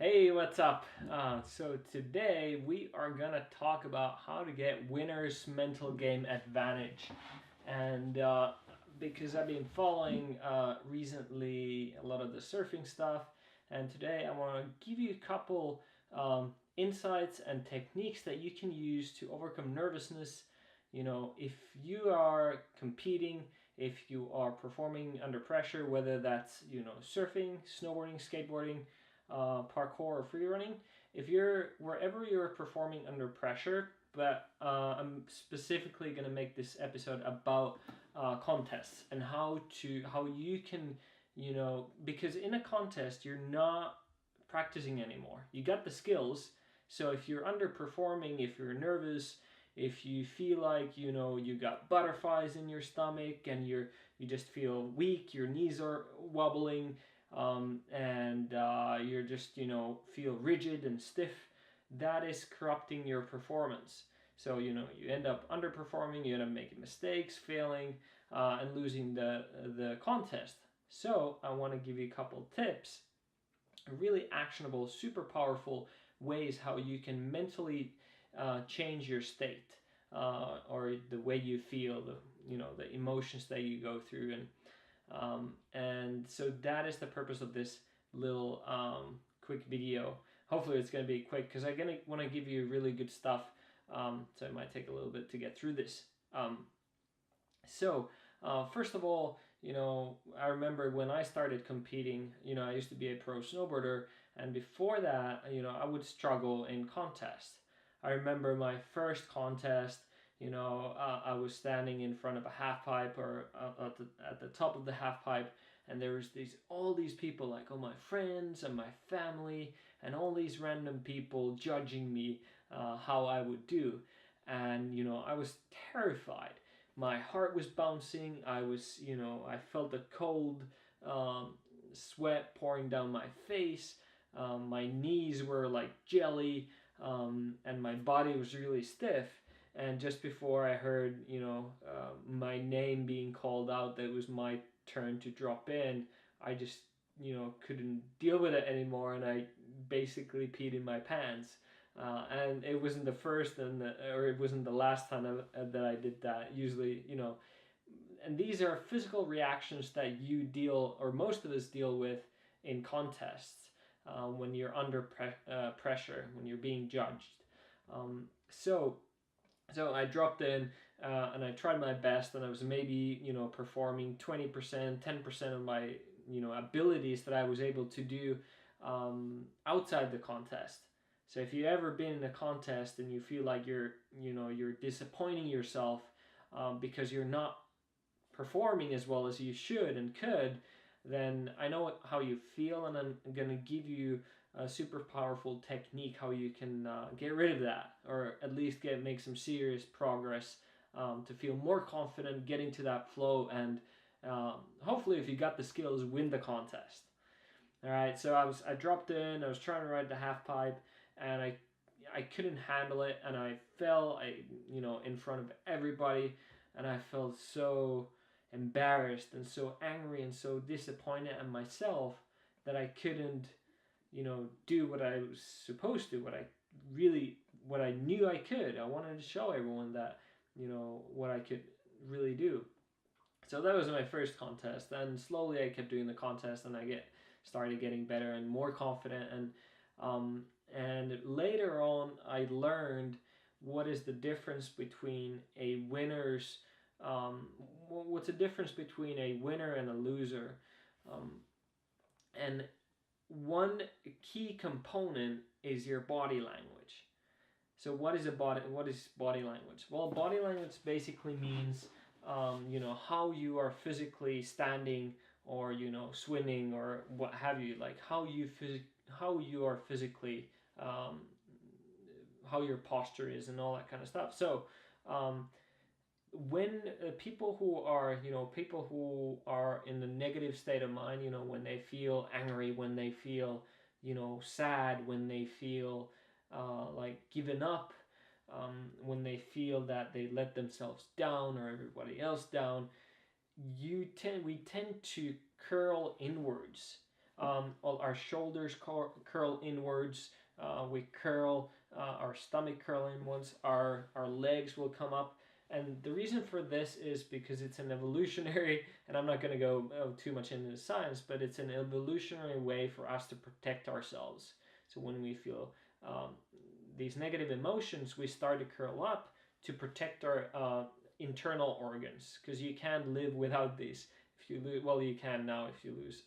Hey, what's up? So today we are gonna talk about how to get winner's mental game advantage, and because I've been following recently a lot of the surfing stuff, and today I want to give you a couple insights and techniques that you can use to overcome nervousness. If you are competing, if you are performing under pressure, whether that's surfing, snowboarding, skateboarding, parkour or free running, if you're wherever you're performing under pressure, but I'm specifically going to make this episode about contests and how you can, because in a contest you're not practicing anymore. You got the skills, so if you're underperforming, if you're nervous, if you feel like you got butterflies in your stomach and you just feel weak, your knees are wobbling, and you're just feel rigid and stiff, that is corrupting your performance. So you end up underperforming, you end up making mistakes, failing, and losing the contest. So I want to give you a couple tips, really actionable, super powerful ways how you can mentally change your state, or the way you feel, the emotions that you go through, and so that is the purpose of this little quick video. Hopefully it's going to be quick because I'm going to want to give you really good stuff, so it might take a little bit to get through this. First of all, I remember when I started competing, I used to be a pro snowboarder, and before that, I would struggle in contests. I remember my first contest, I was standing in front of a half pipe, or at the top of the half pipe, and there was all these people, like all my friends and my family, and all these random people judging me, how I would do, and I was terrified. My heart was bouncing. I felt the cold sweat pouring down my face. My knees were like jelly, and my body was really stiff. And just before I heard, my name being called out, that it was my turn to drop in, I just, couldn't deal with it anymore, and I basically peed in my pants. And it wasn't the first or it wasn't the last time that I did that. Usually, and these are physical reactions that you deal, or most of us deal with, in contests, when you're under pressure, when you're being judged. Um, so, so I dropped in, and I tried my best, and I was maybe performing 20%, 10% of my abilities that I was able to do outside the contest. So if you've ever been in a contest and you feel like you're disappointing yourself, because you're not performing as well as you should and could, then I know how you feel, and I'm going to give you a super powerful technique how you can get rid of that, or at least make some serious progress, to feel more confident, get into that flow, and hopefully, if you got the skills, win the contest. All right, so I dropped in. I was trying to ride the half pipe, and I couldn't handle it, and I fell. In front of everybody, and I felt so embarrassed and so angry and so disappointed at myself that I couldn't, do what I was supposed to. What I knew I could. I wanted to show everyone that, what I could really do. So that was my first contest, and slowly I kept doing the contest, and I started getting better and more confident, and later on I learned what is the difference between a winner's what's the difference between a winner and a loser, um, and one key component is your body language. So what is body language? Well, body language basically means, how you are physically standing, or swimming, or what have you, like how you are physically, how your posture is, and all that kind of stuff. So um, when people who are in the negative state of mind, when they feel angry, when they feel sad, when they feel like giving up, when they feel that they let themselves down or everybody else down, we tend to curl inwards. All our shoulders curl inwards. We curl our stomach curl inwards. Our legs will come up. And the reason for this is because it's an evolutionary, and I'm not going to go too much into the science, but it's an evolutionary way for us to protect ourselves. So when we feel these negative emotions, we start to curl up to protect our internal organs, because you can't live without these. If you lose, well, you can now. If you lose,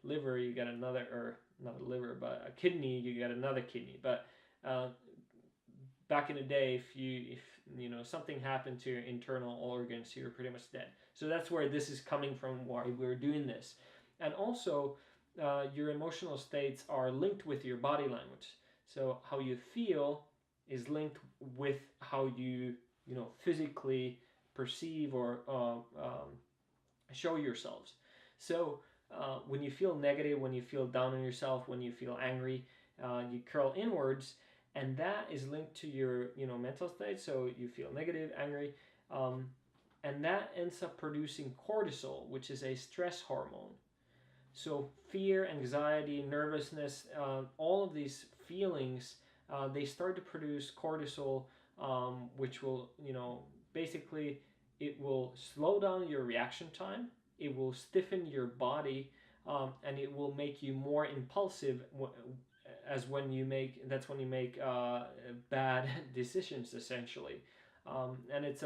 liver, you get another, or not a liver, but a kidney, you get another kidney. But back in the day, if something happened to your internal organs, you're pretty much dead. So that's where this is coming from, why we're doing this. And also, your emotional states are linked with your body language. So how you feel is linked with how you physically perceive or show yourselves. So when you feel negative, when you feel down on yourself, when you feel angry, you curl inwards, and that is linked to your mental state. So you feel negative, angry, and that ends up producing cortisol, which is a stress hormone. So fear, anxiety, nervousness, all of these feelings, they start to produce cortisol, which will, basically, it will slow down your reaction time. It will stiffen your body, and it will make you more impulsive. That's when you make bad decisions, essentially. And it's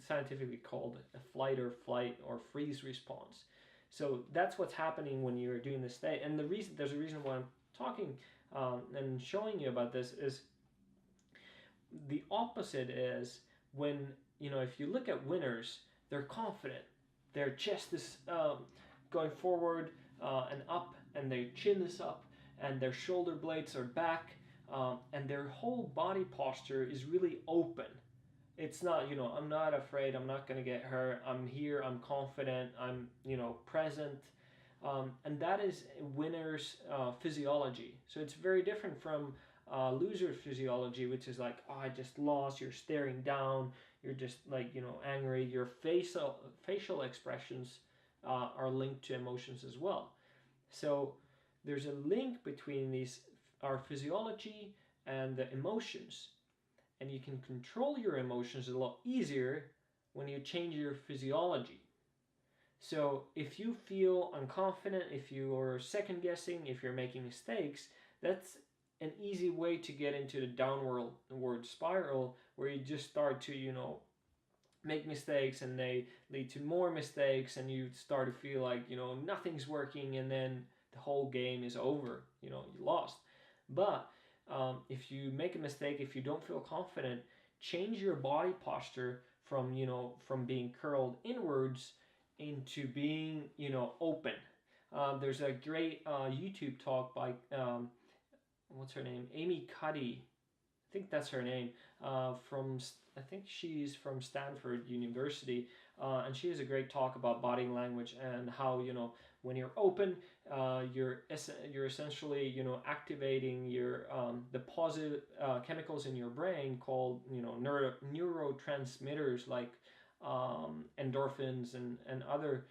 scientifically called a flight or freeze response. So that's what's happening when you're doing this state. And there's a reason why I'm talking and showing you about this is the opposite is when, if you look at winners, they're confident. Their chest is going forward and up, and their chin is up, and their shoulder blades are back, and their whole body posture is really open. It's not, I'm not afraid, I'm not going to get hurt, I'm here, I'm confident, I'm, present. And that is winner's physiology. So it's very different from loser's physiology, which is like, oh, I just lost, you're staring down, you're just like, angry. Your facial expressions are linked to emotions as well. So there's a link between our physiology and the emotions. And you can control your emotions a lot easier when you change your physiology. So if you feel unconfident, if you're second guessing, if you're making mistakes, that's an easy way to get into the downward spiral, where you just start to, make mistakes, and they lead to more mistakes, and you start to feel like, nothing's working, and then the whole game is over, you lost. But if you make a mistake, if you don't feel confident, change your body posture from being curled inwards into being open. There's a great YouTube talk by what's her name, Amy Cuddy, I think that's her name, I think she's from Stanford University, and she has a great talk about body language and how when you're open, you're essentially activating your the positive chemicals in your brain called neurotransmitters like endorphins and other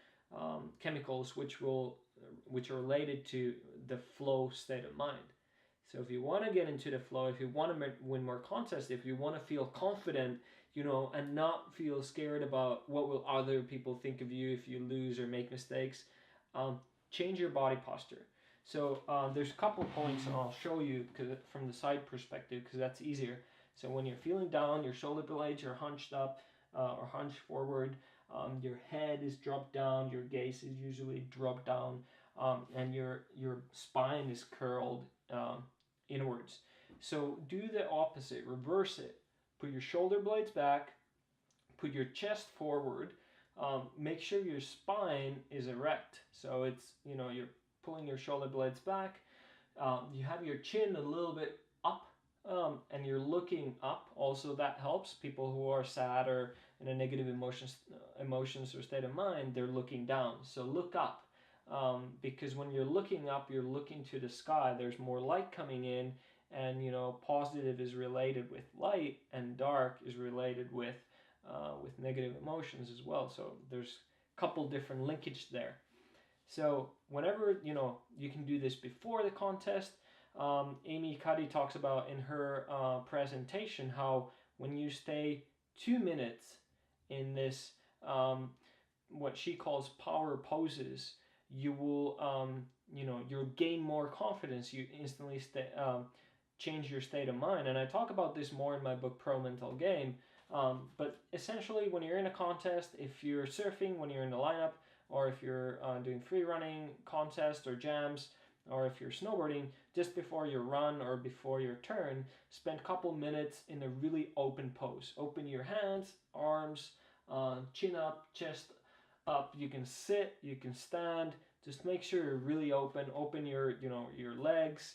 chemicals which are related to the flow state of mind. So if you want to get into the flow, if you want to win more contests, if you want to feel confident, and not feel scared about what will other people think of you if you lose or make mistakes, change your body posture. So there's a couple points, and I'll show you from the side perspective, because that's easier. So when you're feeling down, your shoulder blades are hunched up or hunched forward, your head is dropped down, your gaze is usually dropped down, and your spine is curled inwards. So do the opposite, reverse it. Put your shoulder blades back, put your chest forward, make sure your spine is erect. So it's, you're pulling your shoulder blades back, you have your chin a little bit up, and you're looking up. Also, that helps. People who are sad or in a negative emotions or state of mind, they're looking down. So look up. Because when you're looking up, you're looking to the sky, there's more light coming in, and positive is related with light, and dark is related with negative emotions as well. So there's a couple different linkage there. So whenever you can do this before the contest. Amy Cuddy talks about in her presentation how when you stay 2 minutes in this what she calls power poses, you will you'll gain more confidence. You instantly change your state of mind, and I talk about this more in my book Pro Mental Game. But essentially, when you're in a contest, if you're surfing, when you're in the lineup, or if you're doing free running contest or jams, or if you're snowboarding, just before your run or before your turn, spend a couple minutes in a really open pose. Open your hands, arms, chin up, chest up. You can sit, you can stand. Just make sure you're really open. Open your legs.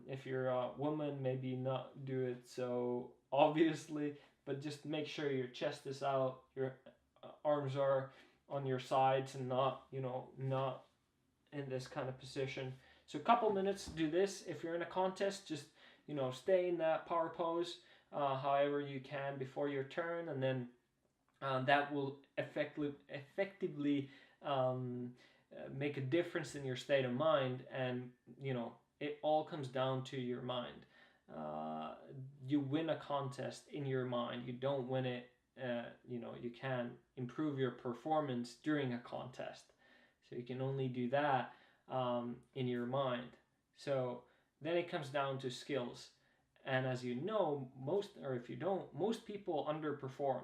If you're a woman, maybe not do it so obviously, but just make sure your chest is out, your arms are on your sides, and not in this kind of position. So a couple minutes do this. If you're in a contest, just stay in that power pose however you can before your turn, and then that will effectively make a difference in your state of mind. And it all comes down to your mind. You win a contest in your mind. You don't win it. You can improve your performance during a contest. So you can only do that in your mind. So then it comes down to skills. And as you know, if you don't, most people underperform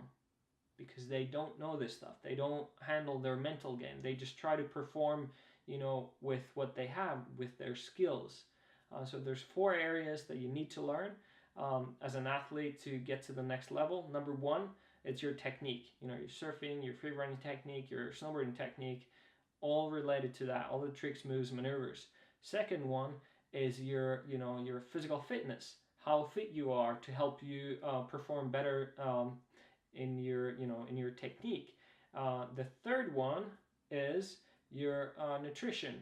because they don't know this stuff. They don't handle their mental game. They just try to perform, with what they have, with their skills. So there's 4 areas that you need to learn as an athlete to get to the next level. Number 1, it's your technique. Your surfing, your free running technique, your snowboarding technique, all related to that. All the tricks, moves, maneuvers. Second one is your physical fitness. How fit you are to help you perform better in your technique. The third one is your nutrition.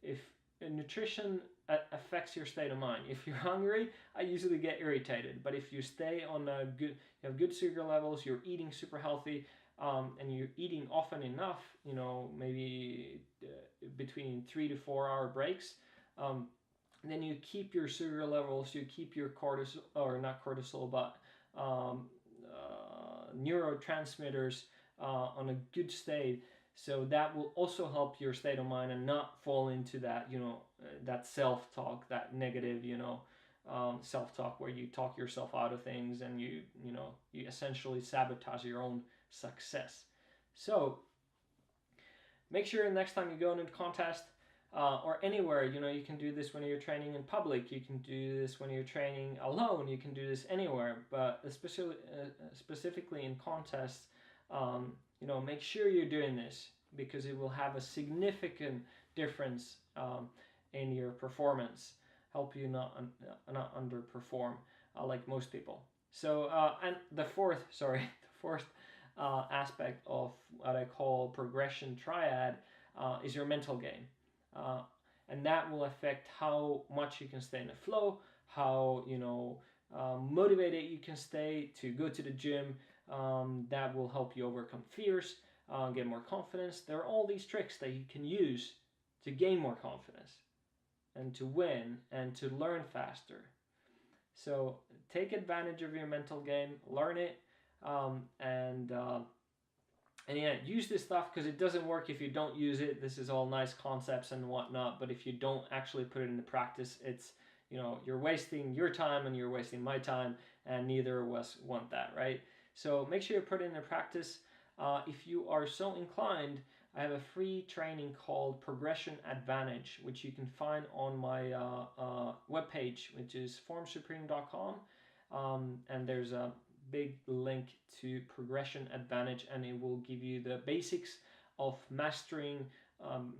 If nutrition affects your state of mind. If you're hungry, I usually get irritated. But if you stay on you have good sugar levels, you're eating super healthy, and you're eating often enough, maybe between 3 to 4 hour breaks, then you keep your sugar levels, you keep your cortisol, or not cortisol, but neurotransmitters on a good state. So that will also help your state of mind and not fall into that, that self-talk, that negative, self-talk where you talk yourself out of things, and you essentially sabotage your own success. So make sure next time you go into a contest or anywhere, you can do this when you're training in public, you can do this when you're training alone, you can do this anywhere, but specifically in contests, make sure you're doing this, because it will have a significant difference in your performance, help you not underperform like most people. So and the fourth aspect of what I call progression triad is your mental game. And that will affect how much you can stay in the flow, how motivated you can stay to go to the gym. That will help you overcome fears, get more confidence. There are all these tricks that you can use to gain more confidence and to win and to learn faster. So take advantage of your mental game, learn it, and yeah, use this stuff, because it doesn't work if you don't use it. This is all nice concepts and whatnot, but if you don't actually put it into practice, it's you're wasting your time and you're wasting my time, and neither of us want that, right? So make sure you put it into practice. If you are so inclined, I have a free training called Progression Advantage, which you can find on my webpage, which is formsupreme.com, and there's a big link to Progression Advantage, and it will give you the basics of mastering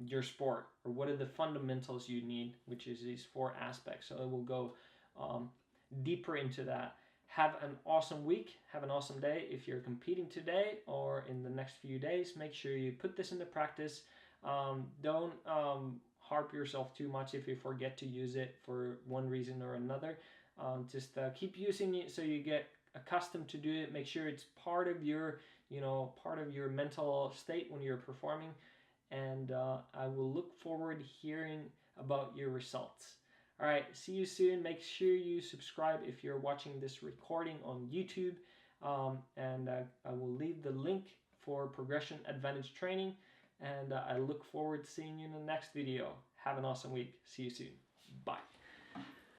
your sport, or what are the fundamentals you need, which is these 4 aspects. So it will go deeper into that. Have an awesome week. Have an awesome day. If you're competing today or in the next few days, make sure you put this into practice. Don't harp yourself too much if you forget to use it for one reason or another. Just keep using it so you get accustomed to do it. Make sure it's part of your mental state when you're performing, and I will look forward to hearing about your results. All right, see you soon. Make sure you subscribe if you're watching this recording on YouTube, and I will leave the link for Progression Advantage training, and I look forward to seeing you in the next video. Have an awesome week. See you soon. Bye.